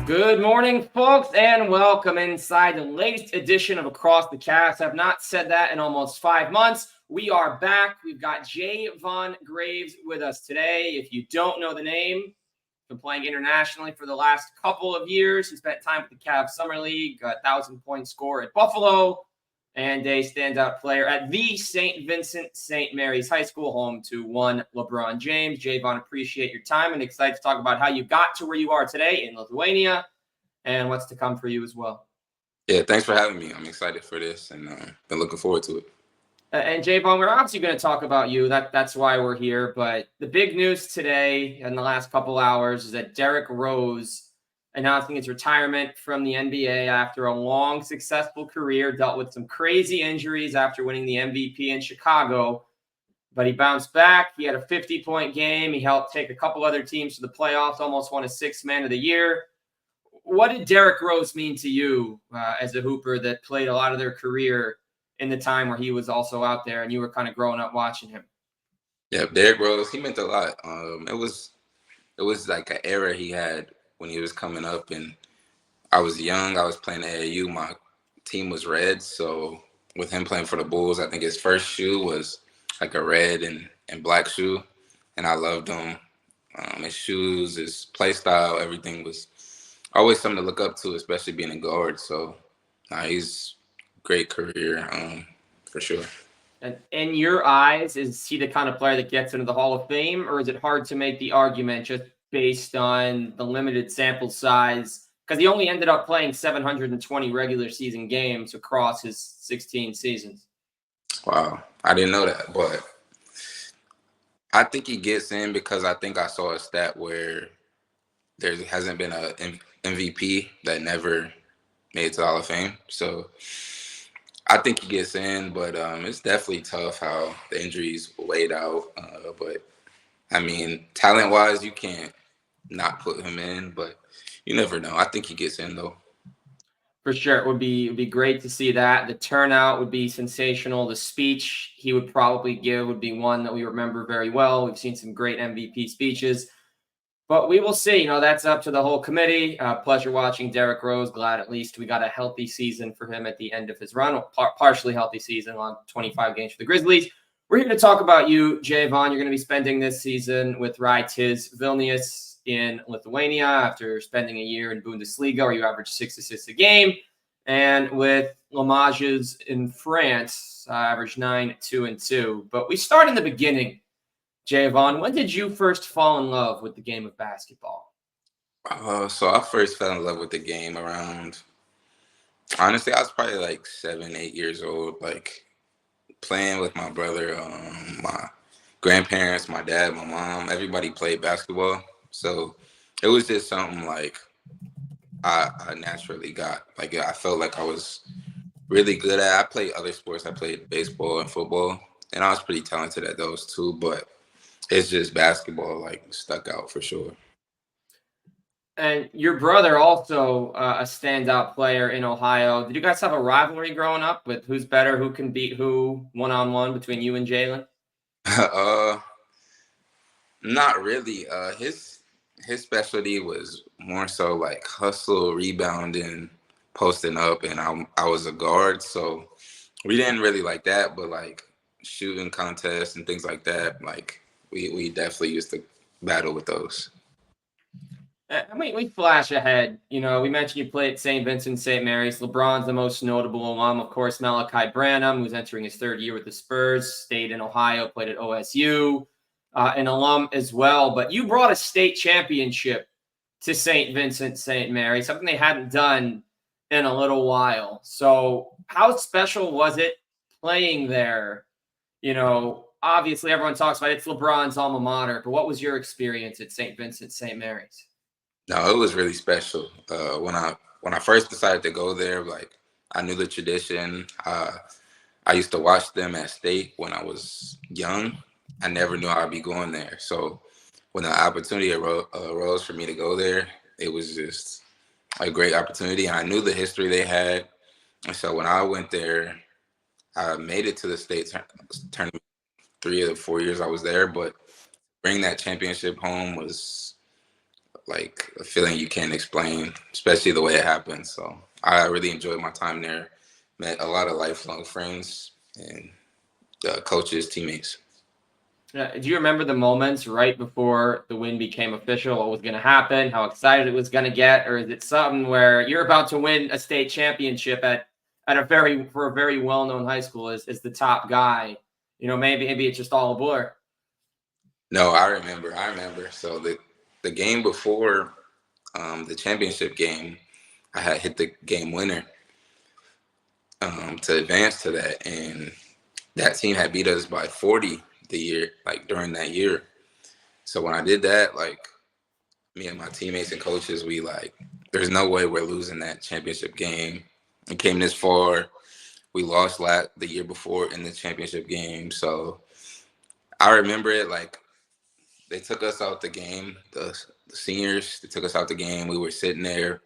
Good morning, folks, and welcome inside the latest edition of Across the Cast. I've not said that in almost 5 months. We are back. We've got Jayvon Graves with us today. If you don't know the name, been playing internationally for the last couple of years. He spent time with the Cavs Summer League, a 1,000-point scorer at Buffalo, and a standout player at the St. Vincent St. Mary's High School, home to one LeBron James. Jayvon, appreciate your time and excited to talk about how you got to where you are today in Lithuania and what's to come for you as well. Yeah, thanks for having me. I'm excited for this and been looking forward to it. And Jayvon, we're obviously going to talk about you. That's why we're here. But the big news today in the last couple hours is that Derrick Rose announcing his retirement from the NBA after a long, successful career, dealt with some crazy injuries after winning the MVP in Chicago. But he bounced back. He had a 50-point game. He helped take a couple other teams to the playoffs, almost won a Sixth Man of the Year. What did Derrick Rose mean to you as a hooper that played a lot of their career in the time where he was also out there and you were kind of growing up watching him? Yeah, Derrick Rose, he meant a lot. It was like an era he had when he was coming up, and I was young. I was playing AAU. My team was red, so with him playing for the Bulls, I think his first shoe was like a red and black shoe, and I loved him. His shoes, his play style, everything was always something to look up to, especially being a guard. So, he's great career, for sure. And in your eyes, is he the kind of player that gets into the Hall of Fame, or is it hard to make the argument just based on the limited sample size? Because he only ended up playing 720 regular season games across his 16 seasons. Wow, I didn't know that, but I think he gets in because I think I saw a stat where there hasn't been a MVP that never made it to the Hall of Fame. So I think he gets in, but it's definitely tough how the injuries weighed out. But I mean, talent wise, you can't not put him in, but you never know. I think he gets in though. For sure, it would be great to see that. The turnout would be sensational. The speech he would probably give would be one that we remember very well. We've seen some great MVP speeches. But we will see. That's up to the whole committee. Pleasure watching Derrick Rose. Glad at least we got a healthy season for him at the end of his run. Partially healthy season on 25 games for the Grizzlies. We're here to talk about you, Jayvon. You're going to be spending this season with Rytis Vilnius in Lithuania after spending a year in Bundesliga, where you averaged 6 assists a game. And with Limoges in France, averaged 9, 2, and 2. But we start in the beginning. Jayvon, when did you first fall in love with the game of basketball? So I first fell in love with the game around. Honestly, I was probably like 7, 8 years old. Like playing with my brother, my grandparents, my dad, my mom. Everybody played basketball, so it was just something like I naturally got. Like I felt like I was really good at. I played other sports. I played baseball and football, and I was pretty talented at those too. But it's just basketball like stuck out for sure. And your brother also a standout player in Ohio. Did you guys have a rivalry growing up with who's better, who can beat who one-on-one between you and Jalen? uh, Not really. His specialty was more so like hustle, rebounding, posting up, and I was a guard, so we didn't really like that. But like shooting contests and things like that, like we definitely used to battle with those. We flash ahead. We mentioned you played at St. Vincent St. Mary's. LeBron's the most notable alum, of course. Malachi Branham, who's entering his third year with the Spurs, stayed in Ohio, played at OSU, an alum as well. But you brought a state championship to St. Vincent St. Mary's, something they hadn't done in a little while. So how special was it playing there? Obviously everyone talks about it's LeBron's alma mater, but what was your experience at St. Vincent St. Mary's? No, it was really special. When I first decided to go there, like I knew the tradition. I used to watch them at state when I was young. I never knew I'd be going there. So when the opportunity arose for me to go there, it was just a great opportunity. And I knew the history they had. And so when I went there, I made it to the state tournament 3 of the 4 years I was there. But bring that championship home was like a feeling you can't explain, especially the way it happened. So I really enjoyed my time there. Met a lot of lifelong friends and coaches, teammates. Do you remember the moments right before the win became official? What was going to happen? How excited it was going to get, or is it something where you're about to win a state championship at a very well known high school as the top guy? Maybe it's just all a blur. No, I remember. I remember. So the game before the championship game, I had hit the game winner to advance to that, and that team had beat us by 40 the year, like during that year. So when I did that, like me and my teammates and coaches, we like, there's no way we're losing that championship game. We came this far. We lost the year before in the championship game. So I remember it like they took us out the game. The seniors, they took us out the game. We were sitting there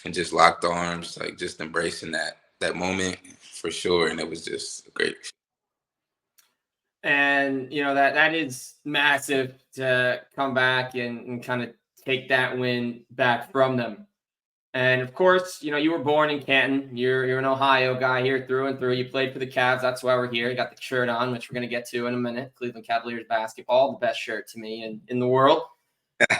and just locked arms, like just embracing that moment for sure. And it was just great. And that is massive to come back and kind of take that win back from them. And of course, you were born in Canton. You're an Ohio guy here through and through. You played for the Cavs. That's why we're here. You got the shirt on, which we're going to get to in a minute. Cleveland Cavaliers basketball, the best shirt to me in the world.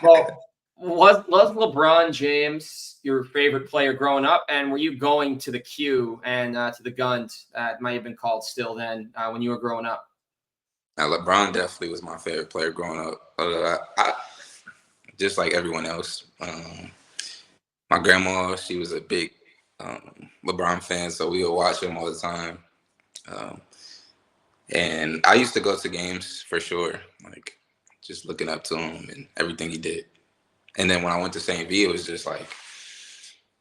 Well, was LeBron James your favorite player growing up? And were you going to the Q and to the Guns, that might have been called still then, when you were growing up? Now, LeBron definitely was my favorite player growing up. I just like everyone else. My grandma, she was a big LeBron fan, so we would watch him all the time. Um, and I used to go to games for sure, like just looking up to him and everything he did. And then when I went to St. V, it was just like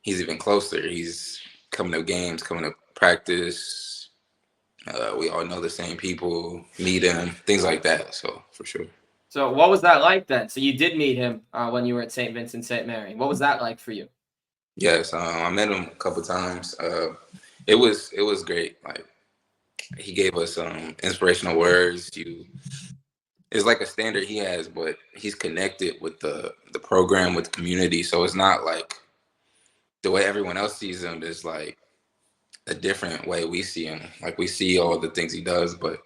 he's even closer. He's coming to games, coming to practice. We all know the same people, meet him, things like that. So for sure. So what was that like then? So you did meet him when you were at St. Vincent St. Mary. What was that like for you? Yes, I met him a couple times. It was great. Like he gave us inspirational words. It's like a standard he has, but he's connected with the program, with the community. So it's not like the way everyone else sees him is like a different way we see him. Like we see all the things he does, but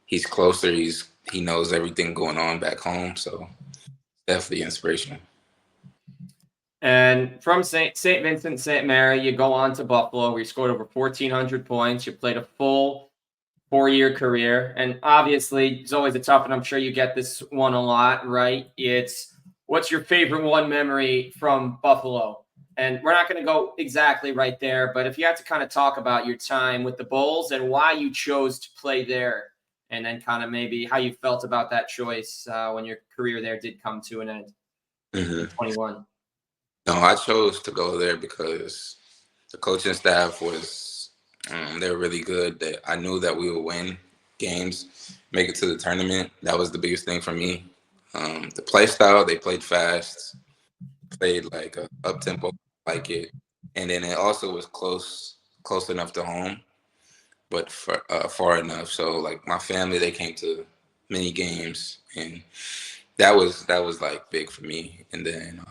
he's closer. He knows everything going on back home. So definitely inspirational. And from St. Vincent St. Mary, you go on to Buffalo, where you scored over 1,400 points. You played a full 4-year career. And obviously, it's always a tough, and I'm sure you get this one a lot, right? It's what's your favorite one memory from Buffalo? And we're not going to go exactly right there, but if you had to kind of talk about your time with the Bulls and why you chose to play there, and then kind of maybe how you felt about that choice when your career there did come to an end Mm-hmm. in 21. No, I chose to go there because the coaching staff was they were really good. That I knew that we would win games, make it to the tournament. That was the biggest thing for me. The play style, they played fast, played like a up tempo, like it, and then it also was close enough to home, but far enough. So like my family, they came to many games, and that was like big for me. And then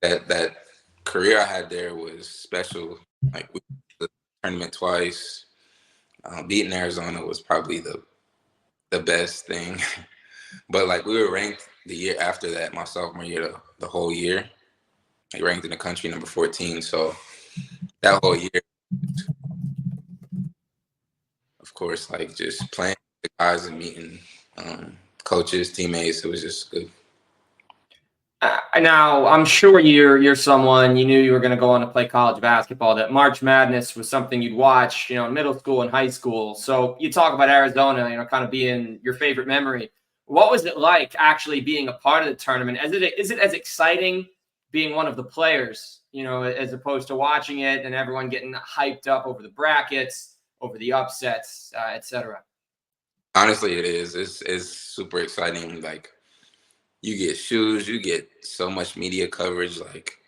that career I had there was special. Like we won the tournament twice. Beating Arizona was probably the best thing. But like we were ranked the year after that, my sophomore year, the whole year, like ranked in the country number 14. So that whole year, of course, like just playing with the guys and meeting coaches, teammates, it was just good. Now, I'm sure you're someone you knew you were going to go on to play college basketball. That March Madness was something you'd watch, in middle school and high school. So you talk about Arizona, kind of being your favorite memory. What was it like actually being a part of the tournament? Is it as exciting being one of the players, as opposed to watching it and everyone getting hyped up over the brackets, over the upsets, etc. Honestly, it is. It's super exciting. Like you get shoes, you get so much media coverage. Like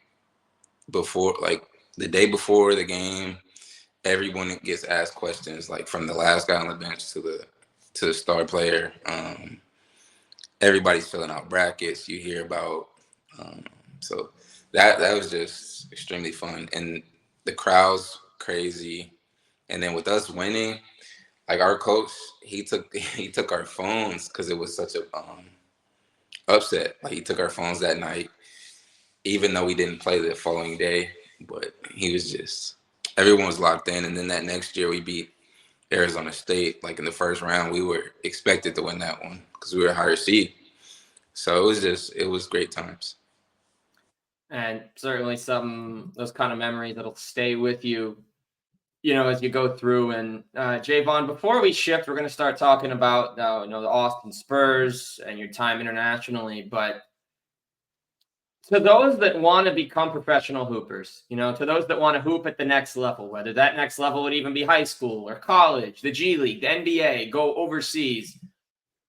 before, like the day before the game, everyone gets asked questions. Like from the last guy on the bench to the star player. everybody's filling out brackets. You hear about um, so that was just extremely fun, and the crowd's crazy. And then with us winning, like our coach, he took our phones because it was such a upset. Like he took our phones that night, even though we didn't play the following day. But he was just everyone was locked in. And then that next year we beat Arizona State. Like in the first round, we were expected to win that one because we were a higher seed. So it was great times. And certainly some those kind of memories that'll stay with you, as you go through. And Jayvon, before we shift, we're going to start talking about the Austin Spurs and your time internationally. But to those that want to become professional hoopers, to those that want to hoop at the next level, whether that next level would even be high school or college, the G League, the NBA, go overseas,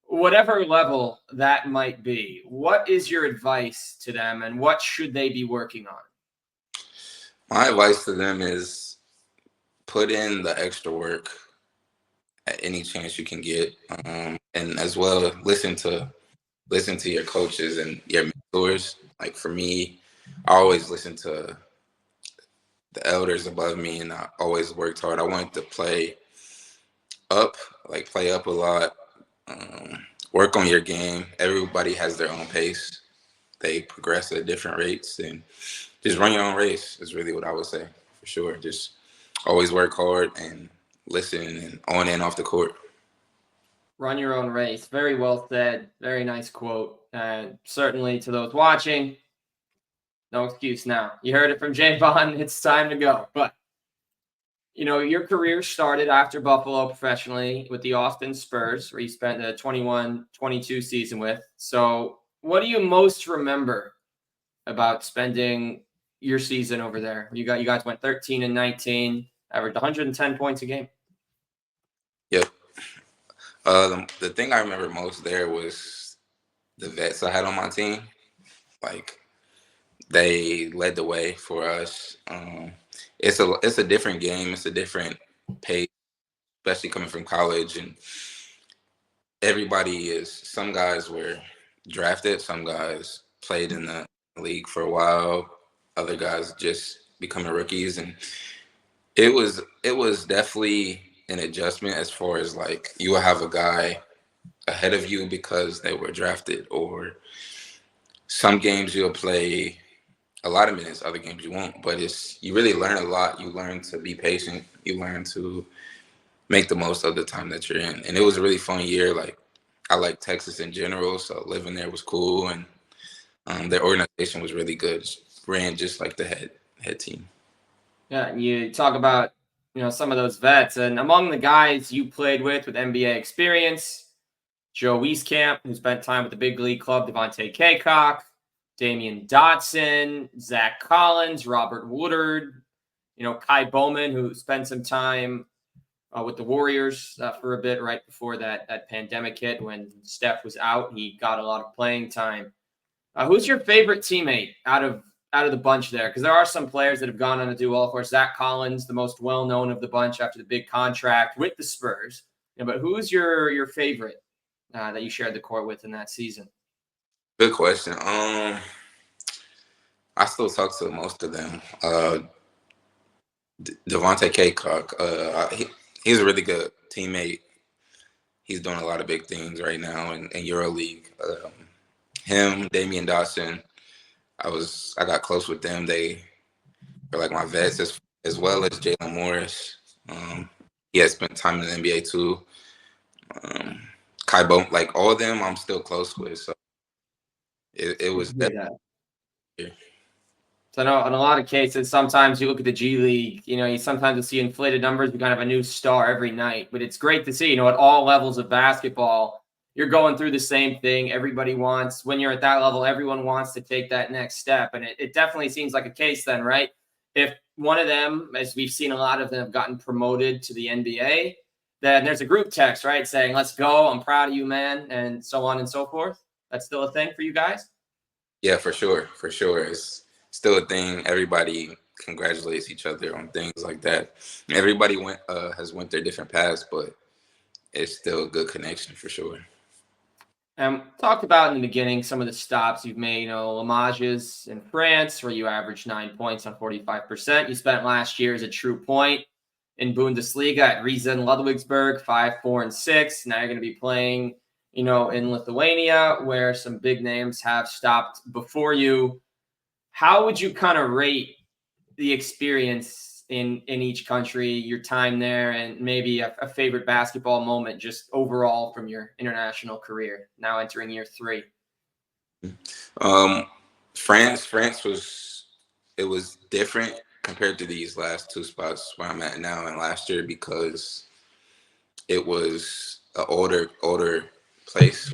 whatever level that might be, what is your advice to them and what should they be working on? My advice to them is put in the extra work at any chance you can get, and as well listen to your coaches and your mentors. Like for me, I always listen to the elders above me, and I always worked hard. I wanted to up, play up a lot, work on your game. Everybody has their own pace. They progress at different rates, and just run your own race is really what I would say for sure. Just always work hard and listen and on and off the court. Run your own race. Very well said. Very nice quote. And certainly to those watching, no excuse now. You heard it from Jayvon. It's time to go. But, your career started after Buffalo professionally with the Austin Spurs, where you spent the 21-22 season with. So what do you most remember about spending your season over there? You guys went 13-19, averaged 110 points a game. Yep. The thing I remember most there was the vets I had on my team. Like they led the way for us. It's a different game. It's a different pace, especially coming from college. And everybody is. Some guys were drafted. Some guys played in the league for a while. Other guys just becoming rookies, and it was definitely an adjustment as far as like you will have a guy ahead of you because they were drafted, or some games you'll play a lot of minutes, other games you won't. But you really learn a lot. You learn to be patient. You learn to make the most of the time that you're in. And it was a really fun year. Like I like Texas in general, so living there was cool, and their organization was really good. Ran just like the head team. Yeah, and you talk about some of those vets, and among the guys you played with NBA experience, Joe Wieskamp, who spent time with the big league club, Devontae Kaycock, Damian Dotson, Zach Collins, Robert Woodard, Kai Bowman, who spent some time with the Warriors for a bit right before that pandemic hit when Steph was out. He got a lot of playing time. Who's your favorite teammate out of the bunch there? Because there are some players that have gone on to do well. Of course, Zach Collins, the most well-known of the bunch after the big contract with the Spurs. But who's your favorite that you shared the court with in that season? Good question. I still talk to most of them. Devontae Kaycock, he's a really good teammate. He's doing a lot of big things right now in EuroLeague. Him, Damian Dawson, I got close with them. They were like my vets as well as Jalen Morris. He has spent time in the NBA too. Kai Bowman, like all of them, I'm still close with. So it was definitely. So I know in a lot of cases, sometimes you look at the G League, you sometimes see inflated numbers. We kind of have a new star every night, but it's great to see, at all levels of basketball, you're going through the same thing. Everybody wants, when you're at that level, everyone wants to take that next step. And it definitely seems like a case then, right? If one of them, as we've seen a lot of them have gotten promoted to the NBA, then there's a group text, right? Saying, let's go. I'm proud of you, man. And so on and so forth. That's still a thing for you guys? Yeah, for sure. For sure. It's still a thing. Everybody congratulates each other on things like that. Everybody has went their different paths, but it's still a good connection for sure. Talked about in the beginning some of the stops you've made. Limoges in France, where you averaged 9 points on 45%. You spent last year as a true point in Bundesliga at Riesa and Ludwigsburg, 5, 4, and 6. Now you're going to be playing, in Lithuania, where some big names have stopped before you. How would you kind of rate the experience in each country, your time there, and maybe a favorite basketball moment just overall from your international career, now entering year 3? Um, France was it was different compared to these last two spots where I'm at now and last year because it was an older place,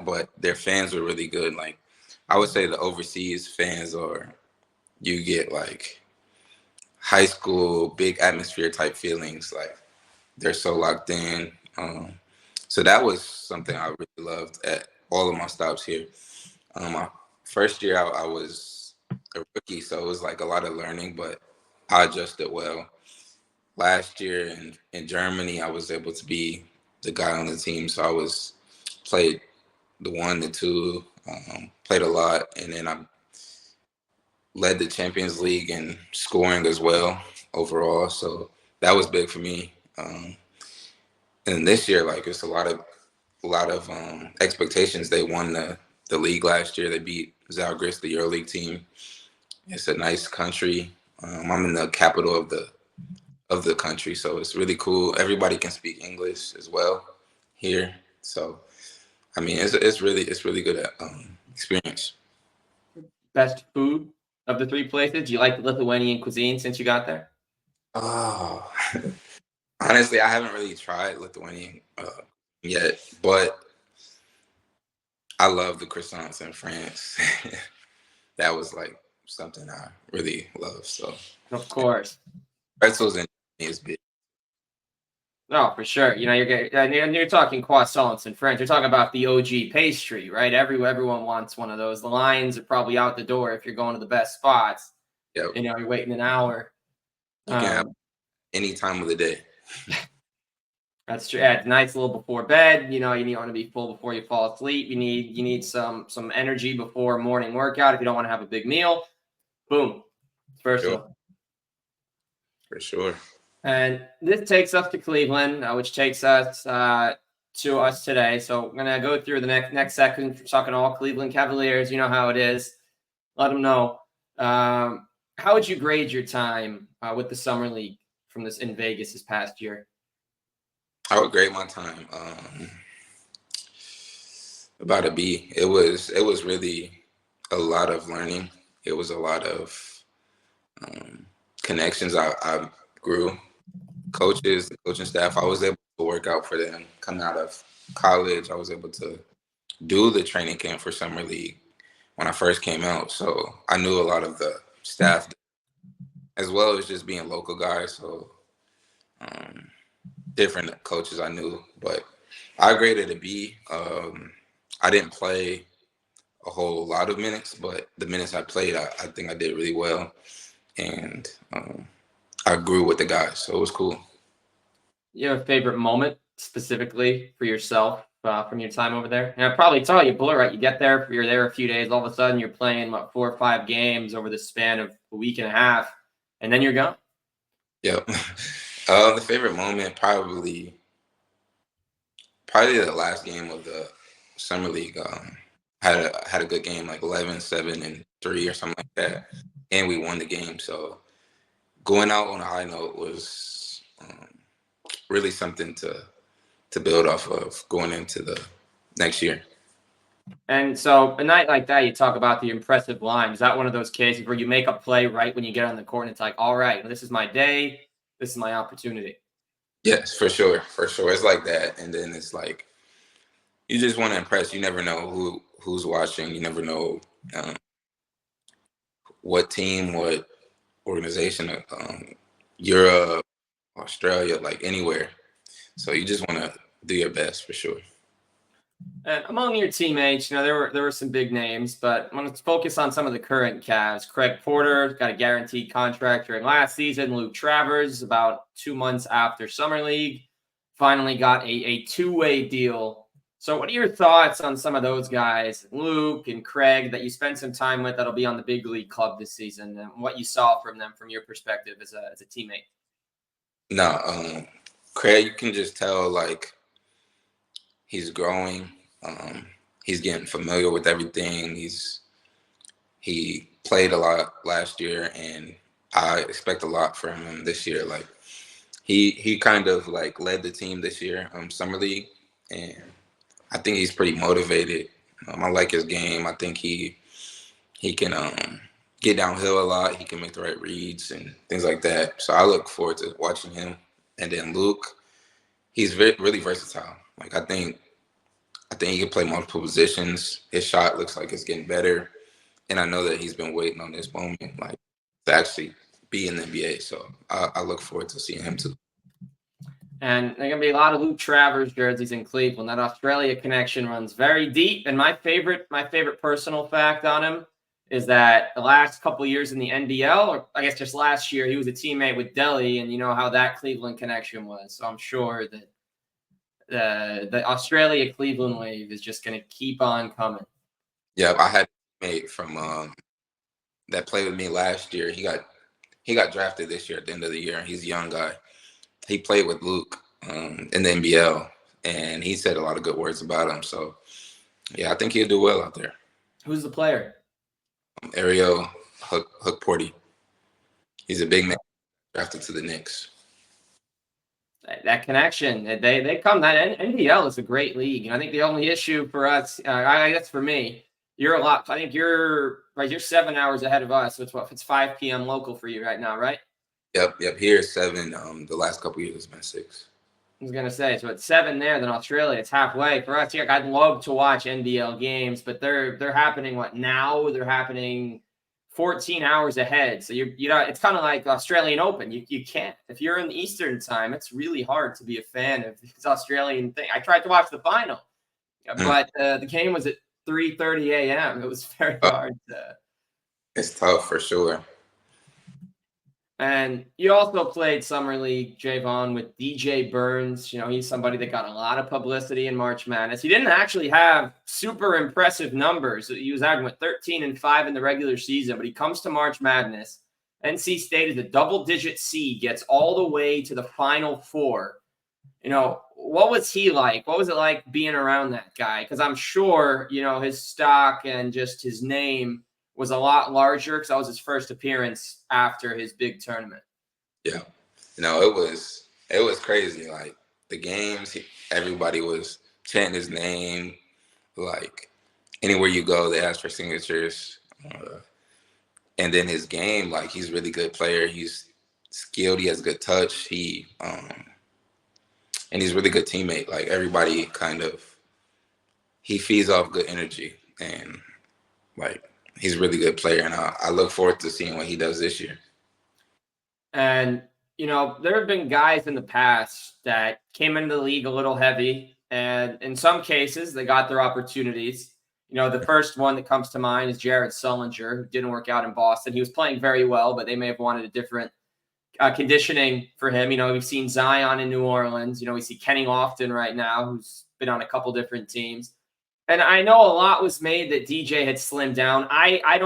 but their fans were really good. Like I would say the overseas fans are you get like high school big atmosphere type feelings. Like they're so locked in. So that was something I really loved at all of my stops here. My first year out, I was a rookie, so it was like a lot of learning, but I adjusted well. Last year in Germany, I was able to be the guy on the team, so I was played the 1, the 2, played a lot, and then I led the Champions League in scoring as well overall. So that was big for me. And this year, like it's a lot of expectations. They won the league last year. They beat Zalgiris, the EuroLeague team. It's a nice country. I'm in the capital of the country, so it's really cool. Everybody can speak English as well here. So I mean, it's really good at experience. Best food of the 3 places? Do you like the Lithuanian cuisine since you got there? Oh, honestly, I haven't really tried Lithuanian yet, but I love the croissants in France. That was like something I really love. So Of course. pretzels and is big. No, for sure. You're getting, and you're talking croissants in French. You're talking about the OG pastry, right? Everyone wants one of those. The lines are probably out the door if you're going to the best spots. Yep, You're waiting an hour. you can have Um, any time of the day. that's true. Yeah, nice little before bed. You want to be full before you fall asleep. You need some energy before morning workout. If you don't want to have a big meal, boom, first Sure, one. for sure. And this takes us to Cleveland, which takes us to us today. So I'm gonna go through the next section, talking all Cleveland Cavaliers. You know how it is. Let them know. How would you grade your time with the summer league from this in Vegas this past year? I would grade my time about a B. It was really a lot of learning. It was a lot of um, connections. I grew coaches, the coaching staff. I was able to work out for them coming out of college. I was able to do the training camp for summer league when I first came out. So I knew a lot of the staff as well as just being local guys. So um, different coaches I knew, but I graded a B. I didn't play a whole lot of minutes, but the minutes I played, I think I did really well, and I grew with the guys, so it was cool. You have a favorite moment specifically for yourself from your time over there? And I probably tell you, Buller, right? You're there a few days, all of a sudden you're playing 4 or 5 games over the span of a week and a half, and then you're gone. Yep. The favorite moment probably the last game of the summer league. Had a good game, like 11, 7, and 3 or something like that, and we won the game. So going out on a high note was really something to build off of going into the next year. And so a night like that, you talk about the impressive line. Is that one of those cases where you make a play right when you get on the court and it's like, all right, this is my day, this is my opportunity? Yes, for sure, for sure. It's like that, and then it's like you just want to impress. You never know who's watching. You never know um, what team, what organization, Europe, Australia, like anywhere. So you just want to do your best for sure. And among your teammates, there were some big names, but I want to focus on some of the current Cavs. Craig Porter got a guaranteed contract during last season. Luke Travers, about 2 months after Summer League, finally got a two-way deal So, what are your thoughts on some of those guys, Luke and Craig, that you spent some time with that'll be on the big league club this season, and what you saw from them from your perspective as a teammate? No, Craig, you can just tell like he's growing. Um, he's getting familiar with everything. He played a lot last year, and I expect a lot from him this year. Like he kind of like led the team this year, summer league, and I think he's pretty motivated. I like his game. I think he can get downhill a lot. He can make the right reads and things like that. So I look forward to watching him. And then Luke, he's really versatile. Like I think he can play multiple positions. His shot looks like it's getting better, and I know that he's been waiting on this moment, like to actually be in the NBA. So I look forward to seeing him too. And there are going to be a lot of Luke Travers jerseys in Cleveland. That Australia connection runs very deep. And my favorite personal fact on him is that the last couple of years in the NBL, or I guess just last year, he was a teammate with Delhi, and you know how that Cleveland connection was. So I'm sure that the Australia Cleveland wave is just going to keep on coming. Yeah, I had a mate from that played with me last year. He got drafted this year at the end of the year. He's a young guy. He played with Luke in the NBL, and he said a lot of good words about him. So yeah, I think he'll do well out there. Who's the player? Ariel Hook Porty. He's a big man drafted to the Knicks. That connection, they come. That NBL is a great league, and I think the only issue for us, I guess for me, you're a lot. I think you're right. You're 7 hours ahead of us. So it's 5 p.m. local for you right now, right? Yep. Here is 7. The last couple years it's been 6. I was gonna say, so it's 7 there, then Australia, it's halfway for us here. I'd love to watch NBL games, but they're happening what now? They're happening 14 hours ahead. So you know it's kind of like Australian Open. You can't if you're in Eastern time. It's really hard to be a fan of this Australian thing. I tried to watch the final, but the game was at 3:30 a.m. It was very hard to. It's tough for sure. And you also played summer league, Jayvon, with DJ Burns. You know, he's somebody that got a lot of publicity in March Madness. He didn't actually have super impressive numbers. He was averaging 13-5 in the regular season, but he comes to March Madness. NC State is a double-digit seed, gets all the way to the Final Four. You know, what was he like? What was it like being around that guy? Because I'm sure, you know, his stock and just his name was a lot larger because that was his first appearance after his big tournament. Yeah, it was crazy. Like the games, everybody was chanting his name. Like anywhere you go, they ask for signatures. And then his game, like he's a really good player. He's skilled. He has good touch. And he's a really good teammate. Like everybody he feeds off good energy, and like he's a really good player. And I look forward to seeing what he does this year. And, you know, there have been guys in the past that came into the league a little heavy, and in some cases, they got their opportunities. You know, the first one that comes to mind is Jared Sullinger, who didn't work out in Boston. He was playing very well, but they may have wanted a different conditioning for him. You know, we've seen Zion in New Orleans. You know, we see Kenny Lofton right now, who's been on a couple different teams. And I know a lot was made that DJ had slimmed down. I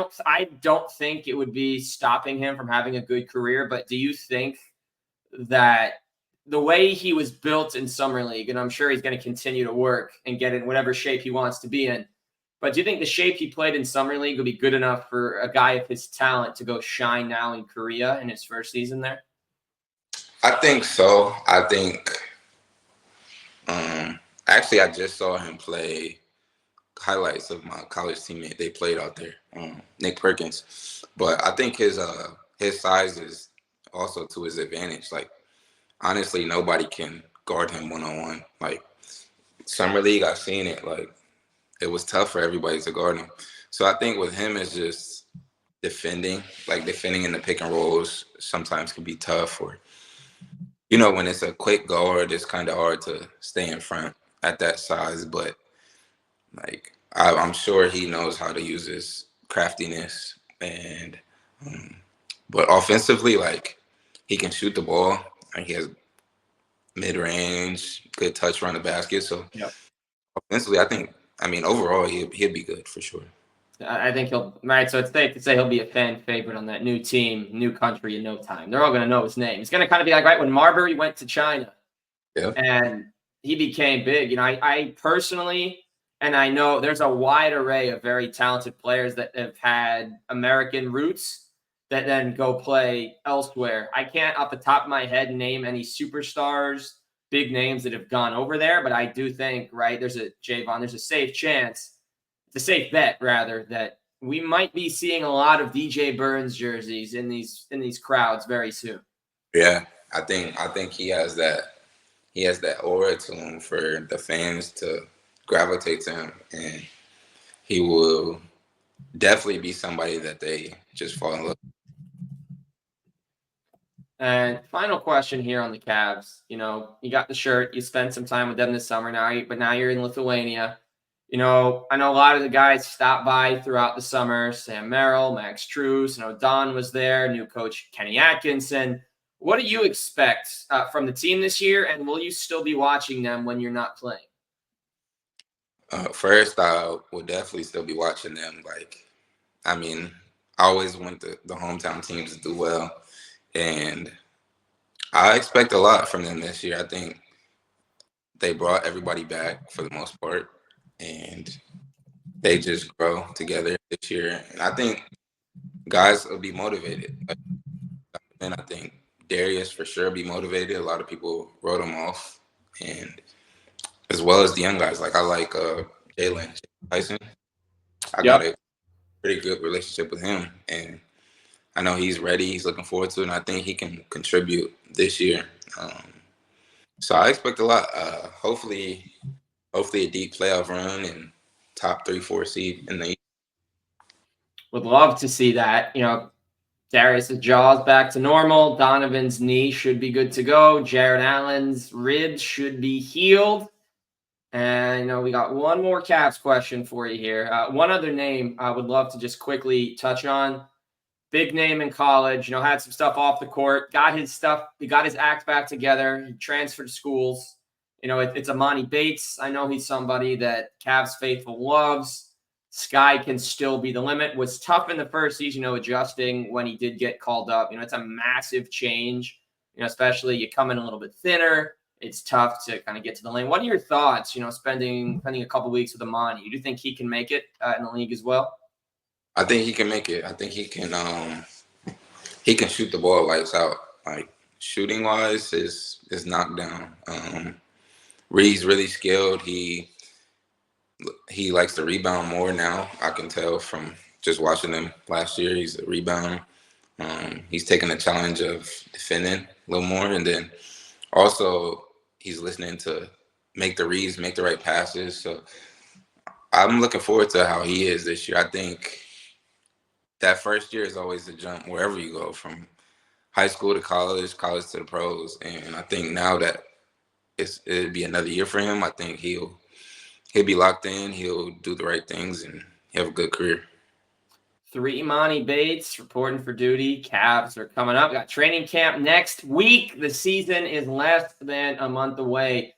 don't think it would be stopping him from having a good career. But do you think that the way he was built in summer league, and I'm sure he's going to continue to work and get in whatever shape he wants to be in, but do you think the shape he played in summer league would be good enough for a guy of his talent to go shine now in Korea in his first season there? I think so. I think actually I just saw him play highlights of my college teammate. They played out there, Nick Perkins. But I think his size is also to his advantage. Like honestly, nobody can guard him 1-on-1. Like summer league, I've seen it. Like it was tough for everybody to guard him. So I think with him it's just defending. Like defending in the pick and rolls sometimes can be tough. Or when it's a quick guard, it's kind of hard to stay in front at that size. But like I'm sure he knows how to use his craftiness, and but offensively, like he can shoot the ball, and he has mid range, good touch around the basket. So Yep. Offensively, I mean, overall, he'll be good for sure. I think he'll right. So it's safe to say he'll be a fan favorite on that new team, new country in no time. They're all going to know his name. It's going to kind of be like right when Marbury went to China Yeah, and he became big. I personally, and I know there's a wide array of very talented players that have had American roots that then go play elsewhere. I can't, off the top of my head, name any superstars, big names that have gone over there, but I do think, right, there's a safe chance, it's a safe bet rather, that we might be seeing a lot of DJ Burns jerseys in these crowds very soon. yeah. I think he has that aura to him for the fans to gravitate to him, and he will definitely be somebody that they just fall in love. And final question here on the Cavs. You got the shirt. You spent some time with them this summer but now you're in Lithuania. I know a lot of the guys stopped by throughout the summer. Sam Merrill, Max Strus. Don was there. New coach Kenny Atkinson. What do you expect from the team this year? And will you still be watching them when you're not playing? First, I will definitely still be watching them. I mean, I always want the hometown teams to do well, and I expect a lot from them this year. I think they brought everybody back for the most part, and they just grow together this year. And I think guys will be motivated. And I think Darius for sure be motivated. A lot of people wrote him off, and as well as the young guys. I like Jalen Tyson. I got Yep. a pretty good relationship with him, and I know he's ready. He's looking forward to it, and I think he can contribute this year. So I expect a lot. Hopefully a deep playoff run and top 3-4 seed in the East. Would love to see that. Darius's jaw's back to normal. Donovan's knee should be good to go. Jared Allen's ribs should be healed. And we got one more Cavs question for you here. One other name I would love to just quickly touch on. Big name in college, had some stuff off the court, got his stuff, he got his act back together, he transferred schools. It's Amani Bates. I know he's somebody that Cavs faithful loves. Sky can still be the limit. Was tough in the first season, adjusting when he did get called up. It's a massive change, especially you come in a little bit thinner. It's tough to kind of get to the lane. What are your thoughts, spending a couple weeks with Amani? Do you think he can make it in the league as well? I think he can make it. I think he can shoot the ball lights out. Shooting wise is knocked down. Reed's really skilled. He likes to rebound more now. I can tell from just watching him last year. He's a rebounder. He's taking the challenge of defending a little more, and then also he's listening to make the reads, make the right passes. So I'm looking forward to how he is this year. I think that first year is always a jump wherever you go, from high school to college to the pros. And I think now that it'll be another year for him, I think he'll be locked in. He'll do the right things and have a good career. 3 Imani Bates reporting for duty. Cavs are coming up. We got training camp next week. The season is less than a month away.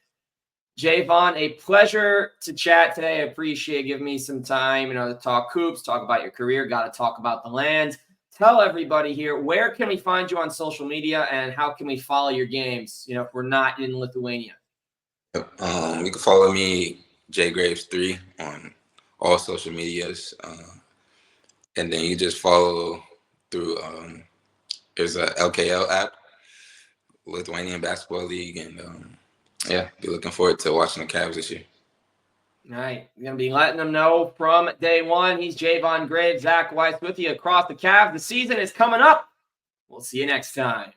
Jayvon, a pleasure to chat today. I appreciate giving me some time, to talk hoops, talk about your career, got to talk about the land. Tell everybody here, where can we find you on social media and how can we follow your games, if we're not in Lithuania? You can follow me, Jgraves3, on all social medias. And then you just follow through, there's a LKL app, Lithuanian Basketball League, and be looking forward to watching the Cavs this year. All right. We're going to be letting them know from day one. He's Jayvon Graves, Zach Weiss with you across the Cavs. The season is coming up. We'll see you next time.